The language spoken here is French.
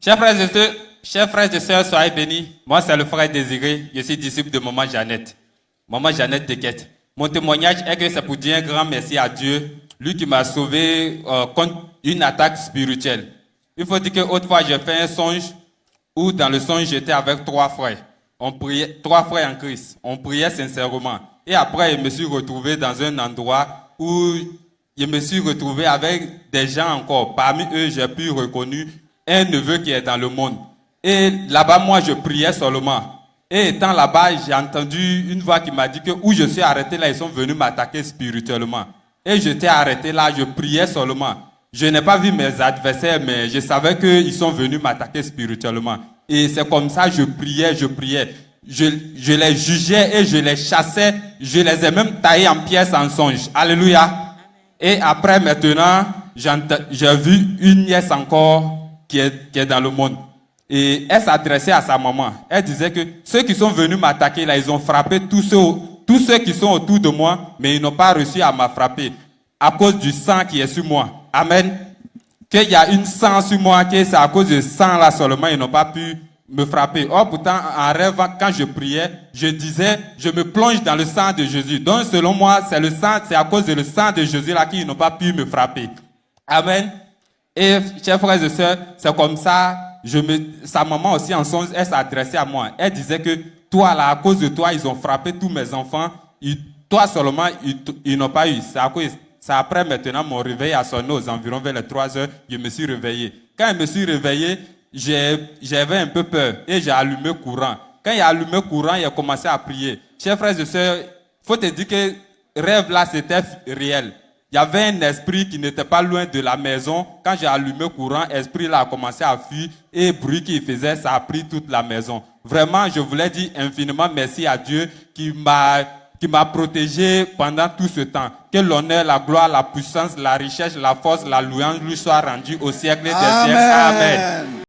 Chers frères et sœurs, soyez bénis. Moi, c'est le frère Désiré. Je suis disciple de Maman Jeannette. Maman Jeannette Dequette. Mon témoignage est que c'est pour dire un grand merci à Dieu, lui qui m'a sauvé contre une attaque spirituelle. Il faut dire qu'autrefois, j'ai fait un songe où dans le songe, j'étais avec 3 frères. On priait, 3 frères en Christ. On priait sincèrement. Et après, je me suis retrouvé dans un endroit où je me suis retrouvé avec des gens encore. Parmi eux, j'ai pu reconnaître un neveu qui est dans le monde. Et là-bas, moi, je priais seulement. Et étant là-bas, j'ai entendu une voix qui m'a dit que où je suis arrêté là, ils sont venus m'attaquer spirituellement. Et j'étais arrêté là, je priais seulement. Je n'ai pas vu mes adversaires, mais je savais qu'ils sont venus m'attaquer spirituellement. Et c'est comme ça, je priais. Je les jugeais et je les chassais. Je les ai même taillés en pièces en songe. Alléluia. Et après, maintenant, j'ai vu une nièce encore qui est dans le monde. Et elle s'adressait à sa maman. Elle disait que ceux qui sont venus m'attaquer là, ils ont frappé tous ceux qui sont autour de moi, mais ils n'ont pas réussi à m'attraper à cause du sang qui est sur moi. Amen. Qu'il y a une sang sur moi, que c'est à cause du sang là seulement, ils n'ont pas pu me frapper. Or, pourtant, en rêve, quand je priais, je disais, je me plonge dans le sang de Jésus. Donc, selon moi, c'est à cause du sang de Jésus là qu'ils n'ont pas pu me frapper. Amen. Et, chers frères et sœurs, c'est comme ça, sa maman aussi en songe, elle s'adressait à moi. Elle disait que toi là, à cause de toi, ils ont frappé tous mes enfants. Toi seulement, ils n'ont pas eu. C'est après maintenant mon réveil a sonné aux environs vers les 3 heures, je me suis réveillé. Quand je me suis réveillé, j'avais un peu peur et j'ai allumé courant. Quand j'ai allumé courant, j'ai commencé à prier. Chers frères et sœurs, faut te dire que rêve là, c'était réel. Il y avait un esprit qui n'était pas loin de la maison. Quand j'ai allumé courant, l'esprit là a commencé à fuir et le bruit qu'il faisait, ça a pris toute la maison. Vraiment, je voulais dire infiniment merci à Dieu qui m'a protégé pendant tout ce temps. Que l'honneur, la gloire, la puissance, la richesse, la force, la louange lui soient rendues au siècle des siècles. Amen.